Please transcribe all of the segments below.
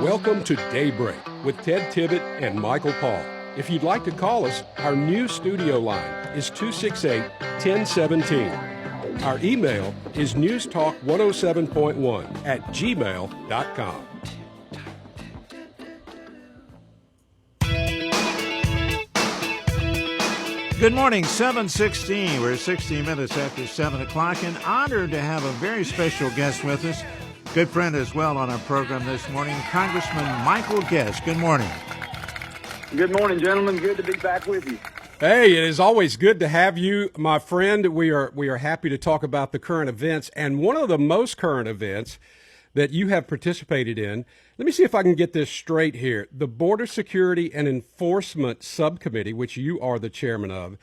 Welcome to Daybreak with Ted Tibbett and Michael Pol. If you'd like to call us, our new studio line is 268-1017. Our email is newstalk107.1@gmail.com. Good morning, 7:16. We're 60 minutes after 7 o'clock, and honored to have a very special guest with us. Good friend as well on our program this morning, Congressman Michael Guest. Good morning. Good morning, gentlemen. Good to be back with you. Hey, it is always good to have you, my friend. We are happy to talk about the current events, and one of the most current events that you have participated in. Let me see if I can get this straight here. The Border Security and Enforcement Subcommittee, which you are the chairman of,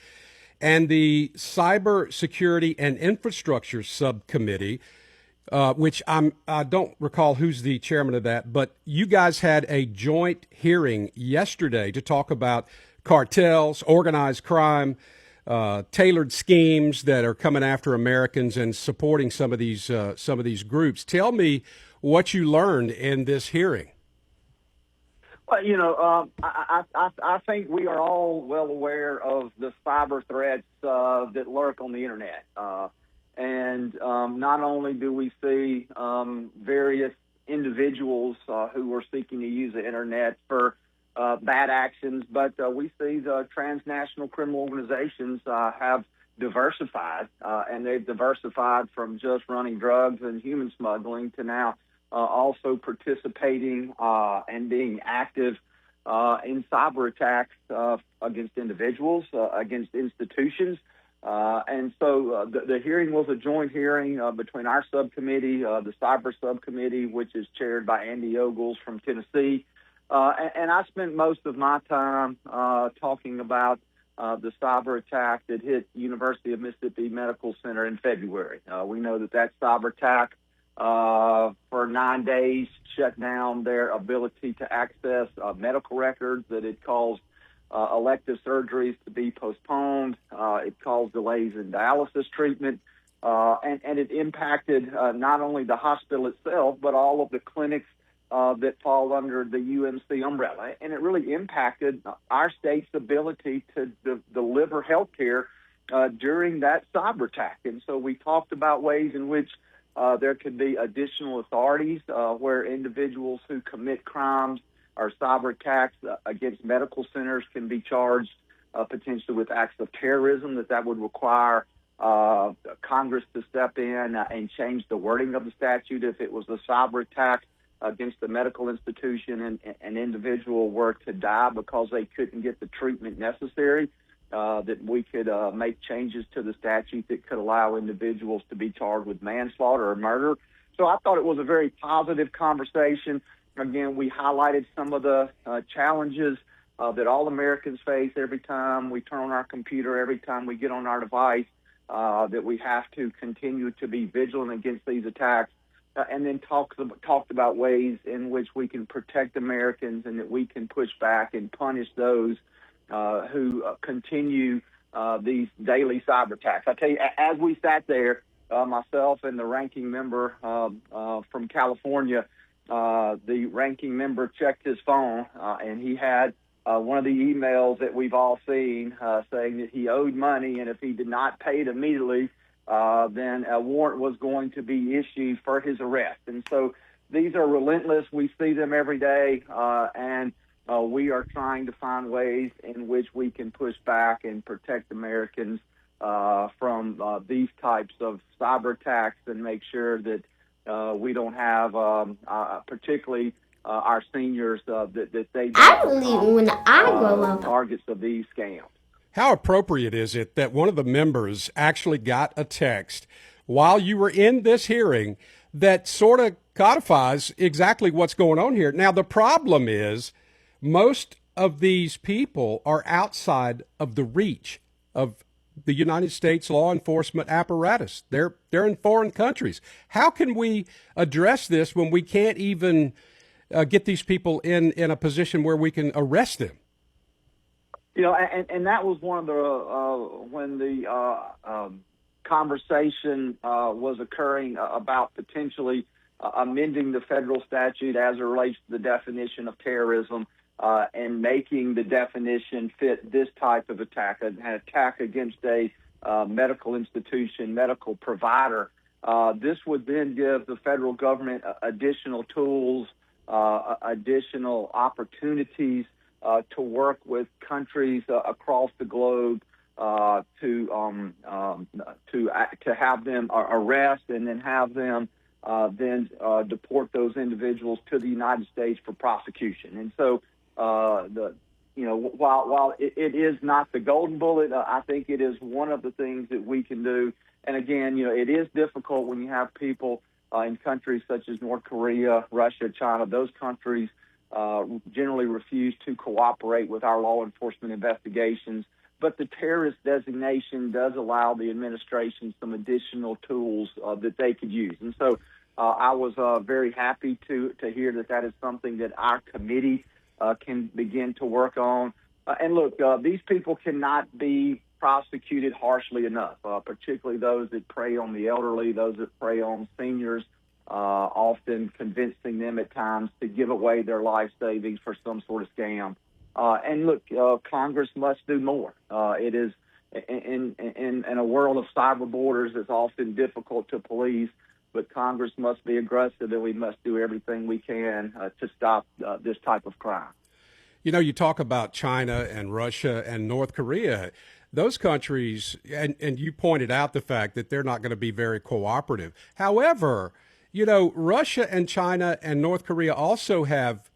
and the Cybersecurity and Infrastructure Subcommittee, which I don't recall who's the chairman of that, but you guys had a joint hearing yesterday to talk about cartels, organized crime, tailored schemes that are coming after Americans and supporting some of these groups. Tell me what you learned in this hearing. Well, I think we are all well aware of the cyber threats that lurk on the internet. And not only do we see various individuals who are seeking to use the internet for bad actions, but we see the transnational criminal organizations have diversified, and they've diversified from just running drugs and human smuggling to now also participating and being active in cyber attacks against individuals, against institutions. And so the hearing was a joint hearing between our subcommittee, the cyber subcommittee, which is chaired by Andy Ogles from Tennessee. And I spent most of my time talking about the cyber attack that hit University of Mississippi Medical Center in February. We know that cyber attack for 9 days shut down their ability to access medical records, that it caused elective surgeries to be postponed. It caused delays in dialysis treatment, and it impacted not only the hospital itself, but all of the clinics that fall under the UMC umbrella. And it really impacted our state's ability to deliver health care during that cyber attack. And so we talked about ways in which there could be additional authorities where individuals who commit crimes or cyber attacks against medical centers can be charged potentially with acts of terrorism, that would require Congress to step in and change the wording of the statute if it was a cyber attack against the medical institution and an individual were to die because they couldn't get the treatment necessary, that we could make changes to the statute that could allow individuals to be charged with manslaughter or murder. So I thought it was a very positive conversation. Again, we highlighted some of the challenges that all Americans face every time we turn on our computer, every time we get on our device, that we have to continue to be vigilant against these attacks. And then talked about ways in which we can protect Americans and that we can push back and punish those who continue these daily cyber attacks. I tell you, as we sat there, myself and the ranking member from California, the ranking member checked his phone and he had one of the emails that we've all seen saying that he owed money, and if he did not pay it immediately, then a warrant was going to be issued for his arrest. And so these are relentless. We see them every day, and we are trying to find ways in which we can push back and protect Americans from these types of cyber attacks and make sure that we don't have, particularly our seniors, that they don't targets of these scams. How appropriate is it that one of the members actually got a text while you were in this hearing that sort of codifies exactly what's going on here? Now, the problem is most of these people are outside of the reach of the United States law enforcement apparatus. They're in foreign countries. How can we address this when we can't even get these people in a position where we can arrest them? You know, and that was one of the when the conversation was occurring about potentially amending the federal statute as it relates to the definition of terrorism and making the definition fit this type of attack, an attack against a medical institution, medical provider. This would then give the federal government additional tools, additional opportunities to work with countries across the globe to have them arrest and then have them deport those individuals to the United States for prosecution. And so, while it is not the golden bullet, I think it is one of the things that we can do. And again, it is difficult when you have people in countries such as North Korea, Russia, China. Those countries generally refuse to cooperate with our law enforcement investigations. But the terrorist designation does allow the administration some additional tools that they could use. And so I was very happy to hear that is something that our committee can begin to work on. And look, these people cannot be prosecuted harshly enough, particularly those that prey on the elderly, those that prey on seniors, often convincing them at times to give away their life savings for some sort of scam. And look, Congress must do more. It is in a world of cyber borders, it's often difficult to police, but Congress must be aggressive, and we must do everything we can to stop this type of crime. You talk about China and Russia and North Korea. Those countries, and you pointed out the fact that they're not going to be very cooperative. However, Russia and China and North Korea also have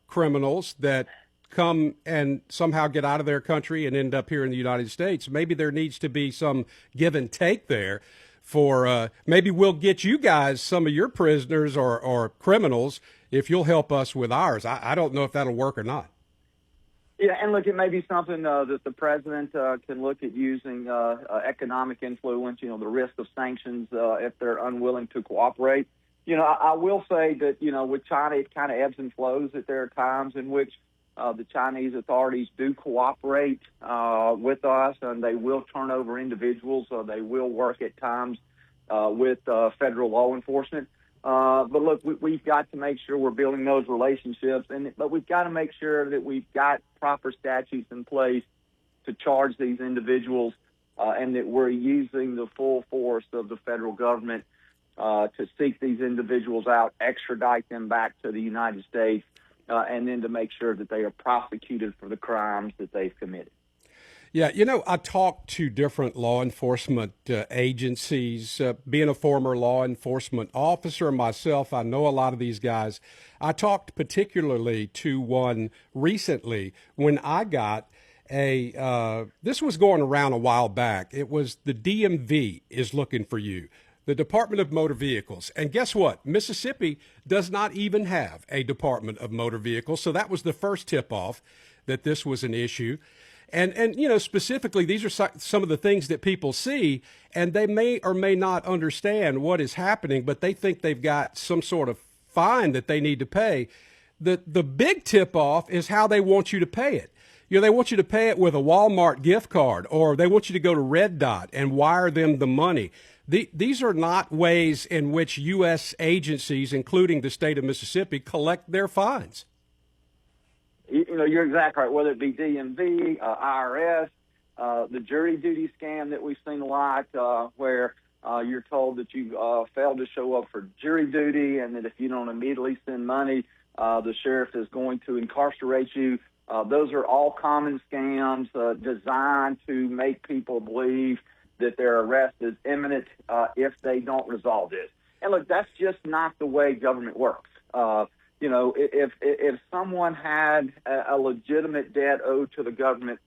criminals that come and somehow get out of their country and end up here in the United States. Maybe there needs to be some give and take there for maybe we'll get you guys some of your prisoners or criminals if you'll help us with ours. I don't know if that'll work or not. Yeah, and look, it may be something that the president can look at using economic influence, the risk of sanctions if they're unwilling to cooperate. I will say that, with China, it kind of ebbs and flows, that there are times in which the Chinese authorities do cooperate with us, and they will turn over individuals, or they will work at times with federal law enforcement. But look, we've got to make sure we're building those relationships, but we've got to make sure that we've got proper statutes in place to charge these individuals, and that we're using the full force of the federal government to seek these individuals out, extradite them back to the United States, and then to make sure that they are prosecuted for the crimes that they've committed. Yeah, I talked to different law enforcement agencies. Being a former law enforcement officer myself, I know a lot of these guys. I talked particularly to one recently when I got this was going around a while back. It was the DMV is looking for you, the Department of Motor Vehicles. And guess what? Mississippi does not even have a Department of Motor Vehicles. So that was the first tip-off that this was an issue. And specifically, these are some of the things that people see, and they may or may not understand what is happening, but they think they've got some sort of fine that they need to pay. The big tip-off is how they want you to pay it. They want you to pay it with a Walmart gift card, or they want you to go to Red Dot and wire them the money. These are not ways in which U.S. agencies, including the state of Mississippi, collect their fines. You're exactly right, whether it be DMV, IRS, the jury duty scam that we've seen a lot, where you're told that you failed to show up for jury duty, and that if you don't immediately send money, the sheriff is going to incarcerate you. Those are all common scams designed to make people believe that their arrest is imminent if they don't resolve this. And look, that's just not the way government works. If someone had a legitimate debt owed to the government,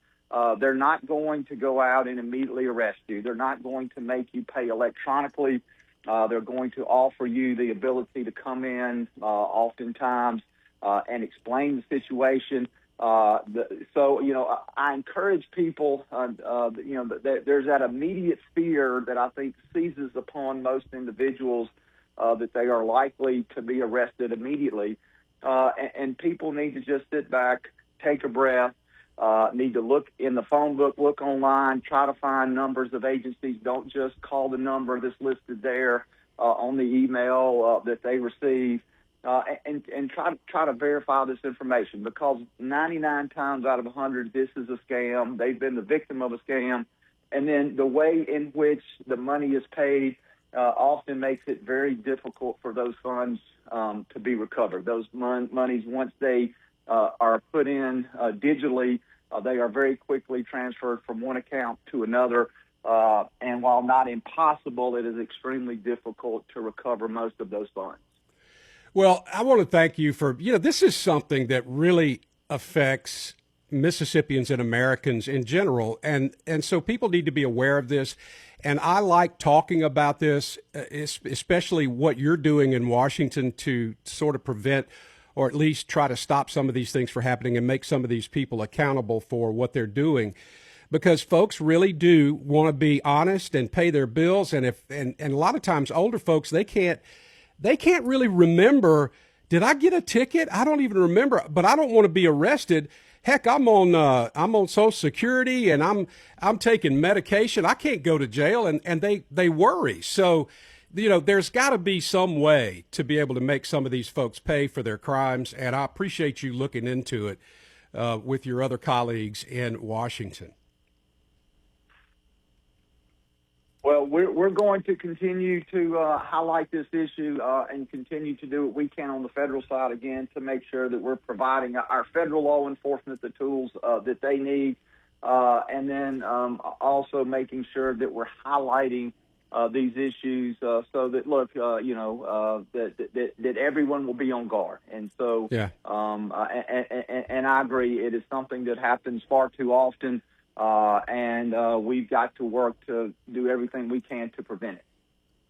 they're not going to go out and immediately arrest you. They're not going to make you pay electronically. They're going to offer you the ability to come in oftentimes and explain the situation. I encourage people, there's that immediate fear that I think seizes upon most individuals that they are likely to be arrested immediately. And people need to just sit back, take a breath, need to look in the phone book, look online, try to find numbers of agencies. Don't just call the number that's listed there. on the email that they receive, and try to verify this information, because 99 times out of 100, this is a scam. They've been the victim of a scam, and then the way in which the money is paid often makes it very difficult for those funds to be recovered. Those monies, once they are put in digitally, they are very quickly transferred from one account to another. And while not impossible, it is extremely difficult to recover most of those funds. Well, I want to thank you for, this is something that really affects Mississippians and Americans in general. And so people need to be aware of this. And I like talking about this, especially what you're doing in Washington to sort of prevent, or at least try to stop some of these things from happening and make some of these people accountable for what they're doing. Because folks really do want to be honest and pay their bills. And a lot of times older folks, they can't really remember, did I get a ticket? I don't even remember, but I don't want to be arrested. Heck, I'm on Social Security and I'm taking medication. I can't go to jail, and they worry. So, there's got to be some way to be able to make some of these folks pay for their crimes. And I appreciate you looking into it with your other colleagues in Washington. Well, we're going to continue to highlight this issue and continue to do what we can on the federal side, again, to make sure that we're providing our federal law enforcement the tools that they need, and then also making sure that we're highlighting these issues so that, look, that everyone will be on guard. And so, yeah. And I agree, it is something that happens far too often. And we've got to work to do everything we can to prevent it.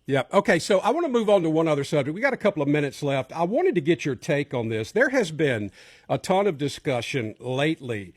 Yeah. Okay. So I want to move on to one other subject. We got a couple of minutes left. I wanted to get your take on this. There has been a ton of discussion lately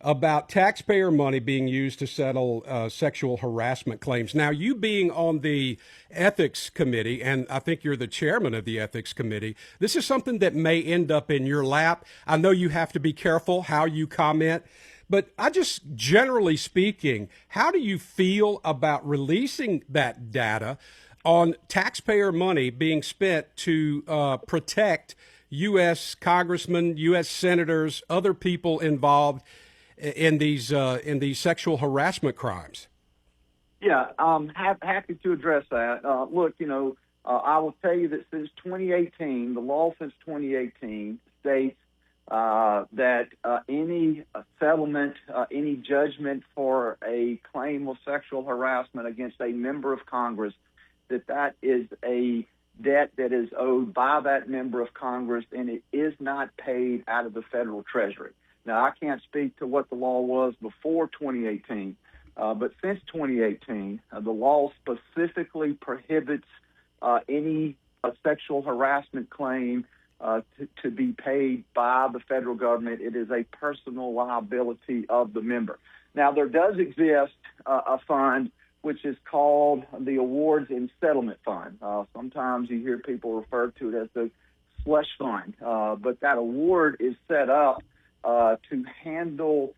about taxpayer money being used to settle sexual harassment claims. Now, you being on the ethics committee, and I think you're the chairman of the ethics committee, this is something that may end up in your lap. I know you have to be careful how you comment. But I just, generally speaking, how do you feel about releasing that data on taxpayer money being spent to protect U.S. congressmen, U.S. senators, other people involved in these sexual harassment crimes? Yeah, I'm happy to address that. Look, I will tell you that since 2018, the law since 2018 states that any settlement, any judgment for a claim of sexual harassment against a member of Congress, that is a debt that is owed by that member of Congress, and it is not paid out of the federal treasury. Now, I can't speak to what the law was before 2018, but since 2018, the law specifically prohibits any sexual harassment claim to be paid by the federal government. It is a personal liability of the member. Now, there does exist a fund which is called the Awards and Settlement Fund. Sometimes you hear people refer to it as the slush fund, but that award is set up to handle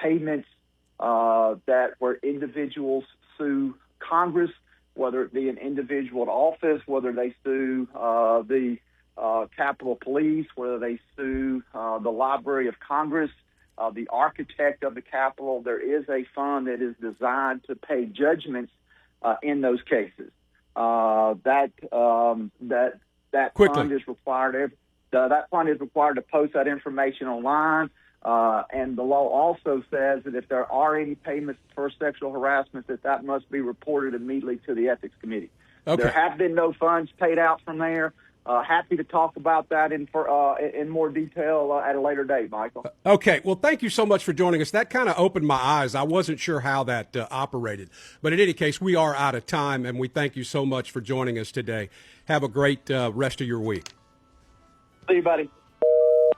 payments that where individuals sue Congress, whether it be an individual at office, whether they sue the Capitol Police, whether they sue the Library of Congress, the architect of the Capitol. There is a fund that is designed to pay judgments in those cases. That fund is required. That fund is required to post that information online. And the law also says that if there are any payments for sexual harassment, that must be reported immediately to the Ethics Committee. Okay. There have been no funds paid out from there. Happy to talk about that in more detail at a later date, Michael. Okay. Well, thank you so much for joining us. That kind of opened my eyes. I wasn't sure how that operated. But in any case, we are out of time, and we thank you so much for joining us today. Have a great rest of your week. See you, buddy.